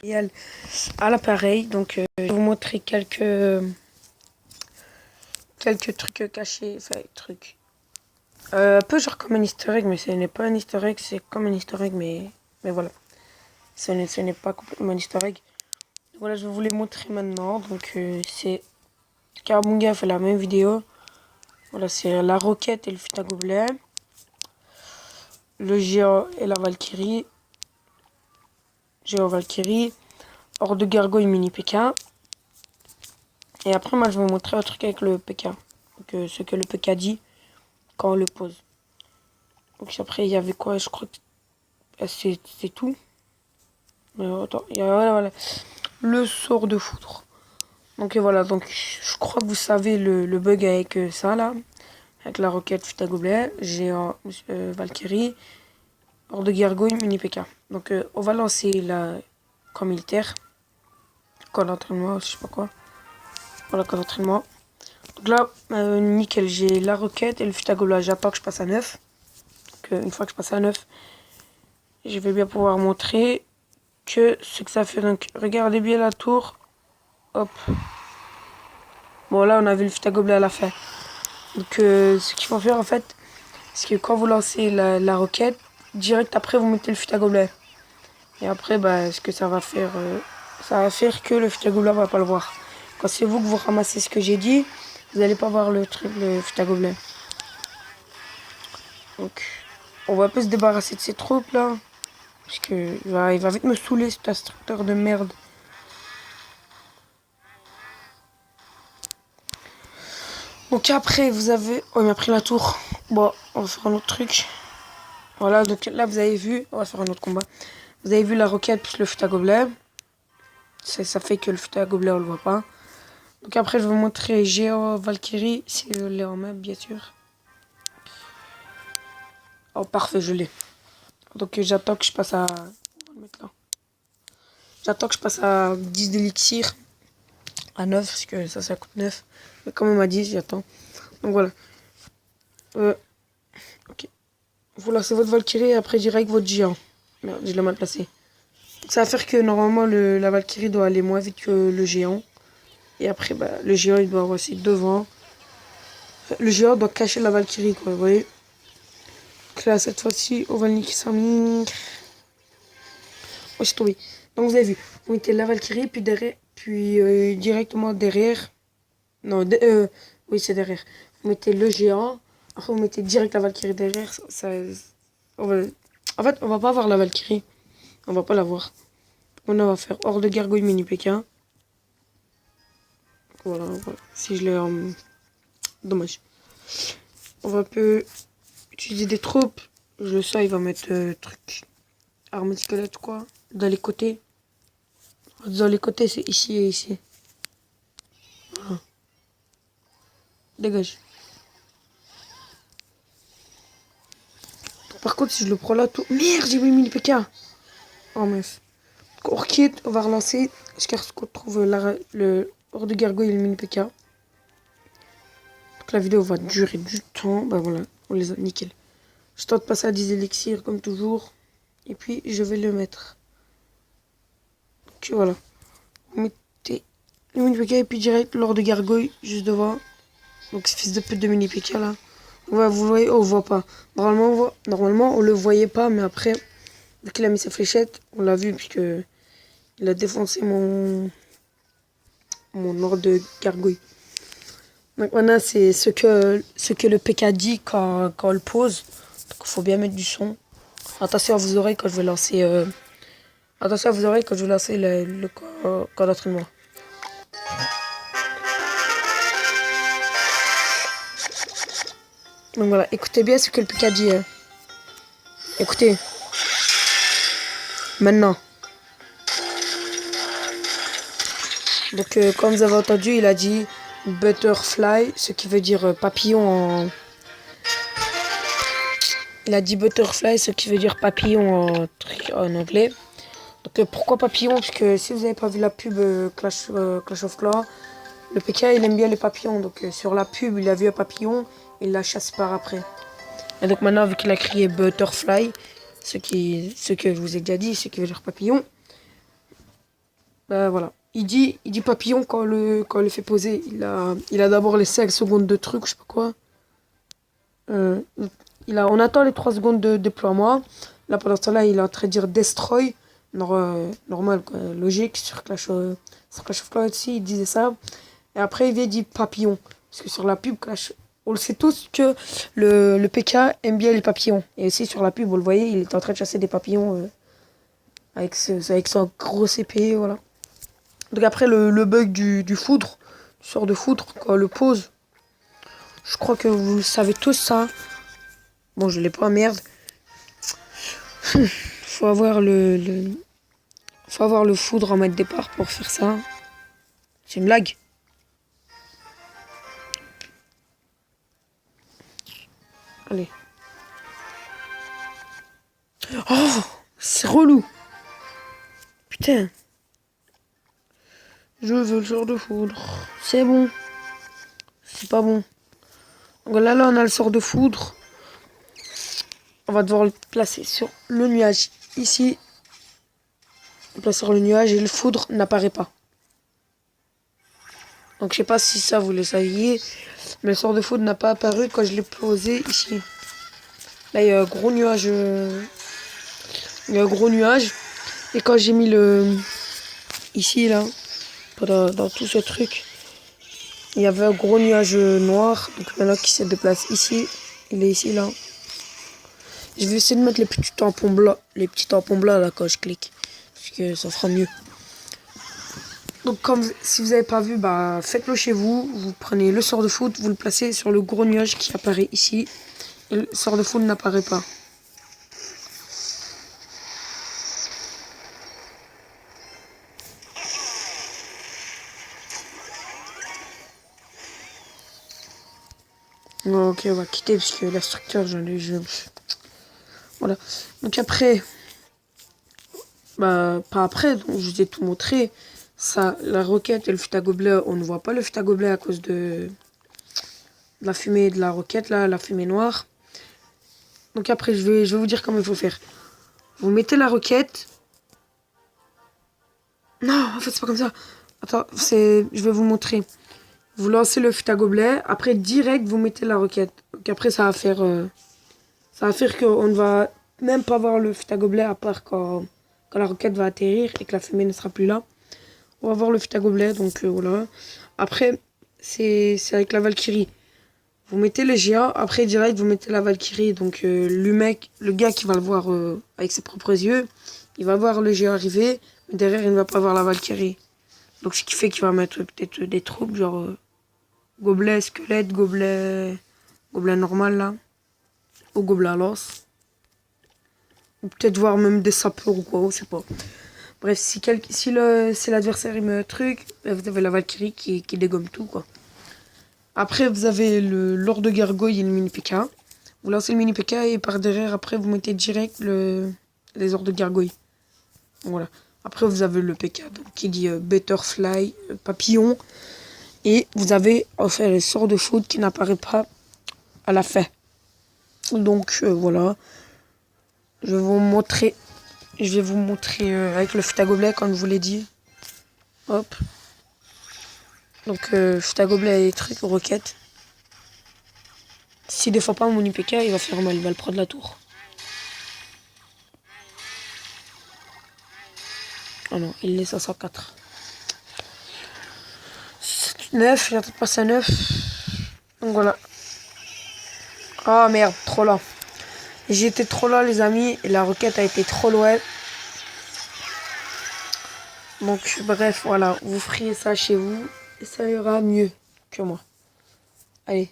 et à l'appareil. Donc je vais vous montrer quelques trucs cachés, enfin trucs. Un peu genre comme un easter egg, mais ce n'est pas un easter egg, c'est comme un easter egg, mais voilà. Ce n'est pas complètement un easter egg. Voilà, je vais vous les montrer maintenant. Donc c'est Carbunga fait la même vidéo. Voilà, c'est la roquette et le fut à gobelet. Le géant et la Valkyrie. Géant Valkyrie. Hors de gargouille mini PK. Et après, moi, je vais vous montrer un truc avec le PK. Donc, ce que le PK dit quand on le pose. Donc, après, il y avait quoi? Je crois que c'est tout. Attends, il y a voilà. Le sort de foudre. Donc, voilà. Donc, je crois que vous savez le bug avec ça, là. Avec la roquette fut à gobelet. Géant Valkyrie. Hors de gargouille mini PK. Donc, on va lancer la camp militaire. Camp d'entraînement, je sais pas quoi. Voilà, camp d'entraînement. Donc là, nickel, j'ai la roquette et le fut à gobelet. J'attends que je passe à 9. Donc, une fois que je passe à 9, je vais bien pouvoir montrer que ce que ça fait. Donc, regardez bien la tour. Hop. Bon, là, on a vu le fut à gobelet à la fin. Donc, ce qu'il faut faire, en fait, c'est que quand vous lancez la roquette, direct après, vous mettez le fut à gobelet. Et après, bah, ce que ça va faire que le fut à gobelet va pas le voir. Quand c'est vous que vous ramassez ce que j'ai dit, vous n'allez pas voir le truc, le fut à gobelet. Donc, on va un peu se débarrasser de ces troupes là. Parce que il va vite me saouler cet instructeur de merde. Donc après, vous avez... Oh, il m'a pris la tour. Bon, on va faire un autre truc. Voilà, donc là, vous avez vu... On va faire un autre combat. Vous avez vu la roquette plus le fut à gobelet. Ça fait que le fut à gobelet, on le voit pas. Donc après, je vais vous montrer Géant Valkyrie. Si je l'ai en main, bien sûr. Oh, parfait, je l'ai. Donc j'attends que je passe à... On va le mettre là. J'attends que je passe à 10 d'élixir. À 9, parce que ça coûte 9. Mais comme on m'a dit, j'attends. Donc voilà. Ok. Vous lancez votre Valkyrie et après direct votre géant. Merde, je l'ai mal placé. Donc ça va faire que normalement la Valkyrie doit aller moins vite que le géant. Et après, bah, le géant il doit rester devant. Le géant doit cacher la Valkyrie, quoi, vous voyez. Donc là, cette fois-ci, on va le niquer 5000. Oh, c'est tombé. Donc vous avez vu, vous mettez la Valkyrie, puis derrière, puis directement derrière. Non, oui, c'est derrière. Vous mettez le géant. Après, vous mettez direct la Valkyrie derrière. En fait, on va pas voir la Valkyrie. On va pas la voir. On va faire hors de gargouille mini PK. Voilà. Si je l'ai... Dommage. On va un peu utiliser des troupes. Je le sais, il va mettre truc. Arme de squelette, quoi. Dans les côtés. Dans les côtés, c'est ici et ici. Voilà. Dégage. Par contre, si je le prends là, tout... Merde, j'ai mis mini PK. Oh, mince. Orchid, on va relancer jusqu'à ce qu'on trouve le hors de gargouille et le mini PK. Donc la vidéo va durer du temps. Bah voilà, on les a, nickel. Je tente de passer à 10 élixirs comme toujours. Et puis je vais le mettre. Donc voilà. Vous mettez le mini PK et puis direct l'hors de gargouille juste devant. Donc ce fils de pute de mini PK là. Ouais, vous voyez, oh, on voit pas. Normalement on le voyait pas, mais après, vu qu'il a mis sa fléchette, on l'a vu puisque il a défoncé mon hors de gargouille. Donc maintenant c'est ce que le PK dit quand on le pose. Donc il faut bien mettre du son. Attention à vos oreilles quand je vais lancer attention à vos oreilles quand je vais lancer le corps d'entraînement. Donc voilà, écoutez bien ce que le PK dit. Écoutez. Maintenant. Donc comme vous avez entendu, il a dit butterfly, ce qui veut dire papillon en... Il a dit butterfly, ce qui veut dire papillon en anglais. Donc pourquoi papillon? Parce que si vous n'avez pas vu la pub Clash of Clans, le PK il aime bien les papillons. Donc sur la pub il a vu un papillon, il l'a chassé par après. Et donc maintenant vu qu'il a crié butterfly, ce que je vous ai déjà dit, ce qui veut dire papillon, Voilà. Il dit papillon quand le fait poser. Il a d'abord les 5 secondes de truc, je sais pas quoi. Euh, on attend les 3 secondes de déploiement. Là, pendant ce temps-là, il est en train de dire destroy. Normal, quoi. Logique. Sur Clash of Clans aussi, il disait ça. Et après, il vient dire papillon. Parce que sur la pub, on le sait tous que le PK aime bien les papillons. Et aussi sur la pub, vous le voyez, il est en train de chasser des papillons avec son gros CP, voilà. Donc après, le bug du foudre, du sort de foudre, quand on le pose, je crois que vous le savez tous ça. Bon, je l'ai pas, merde. Faut avoir faut avoir le foudre en mode départ pour faire ça. C'est une blague. Allez. Oh, c'est relou. Putain. Je veux le sort de foudre. C'est bon. C'est pas bon. Donc là, on a le sort de foudre. On va devoir le placer sur le nuage. Ici. On place sur le nuage et le foudre n'apparaît pas. Donc je sais pas si ça vous le saviez. Mais le sort de foudre n'a pas apparu quand je l'ai posé ici. Là, il y a un gros nuage. Il y a un gros nuage. Et quand j'ai mis le... Ici, là. Dans tout ce truc. Il y avait un gros nuage noir. Donc maintenant qui se déplace ici. Il est ici, là. Je vais essayer de mettre les petits tampons blancs. Les petits tampons blancs, là, quand je clique. Parce que ça fera mieux. Donc si vous n'avez pas vu, bah faites-le chez vous. Vous prenez le sort de foudre. Vous le placez sur le gros nuage qui apparaît ici. Et le sort de foudre n'apparaît pas. Ok, on va quitter parce que l'instructeur, Voilà. Donc après, bah pas après, donc je vous ai tout montré. Ça, la roquette et le fût à gobelet, on ne voit pas le fût à gobelet à cause de la fumée de la roquette, là, la fumée noire. Donc après, je vais vous dire comment il faut faire. Vous mettez la roquette. Non, en fait, c'est pas comme ça. Attends, je vais vous montrer. Vous lancez le fût à gobelet. Après, direct, vous mettez la roquette. Donc après, ça va faire qu'on ne va même pas voir le fût à gobelet à part quand la roquette va atterrir et que la fumée ne sera plus là. On va voir le fût à gobelet, donc voilà. Après, c'est avec la Valkyrie. Vous mettez le GA, après direct, vous mettez la Valkyrie. Donc le gars qui va le voir avec ses propres yeux, il va voir le GA arriver, mais derrière, il ne va pas voir la Valkyrie. Donc ce qui fait qu'il va mettre peut-être des troupes, genre gobelet, squelette, gobelet normal là. Ou gobelet à l'os. Ou peut-être voir même des sapeurs ou quoi, je sais pas. Bref, si l'adversaire il met un truc, vous avez la Valkyrie qui dégomme tout quoi. Après vous avez l'or de gargouille et le mini PK. Vous lancez le mini PK et par derrière après vous mettez direct les ors de gargouille. Voilà. Après vous avez le PK donc, qui dit Butterfly, papillon. Et vous avez enfin le sort de foudre qui n'apparaît pas à la fin. Donc voilà. Je vais vous montrer avec le fût à gobelet comme je vous l'ai dit. Hop. Donc fût à gobelet et trucs roquettes. Si des fois pas mon IPK, il va faire mal, il va le prendre la tour. Oh non, il est 504. 9, il a peut-être passé à 9. Donc voilà. Ah merde, trop là. J'étais trop là les amis, et la roquette a été trop loin. Donc bref, voilà, vous feriez ça chez vous, et ça ira mieux que moi. Allez.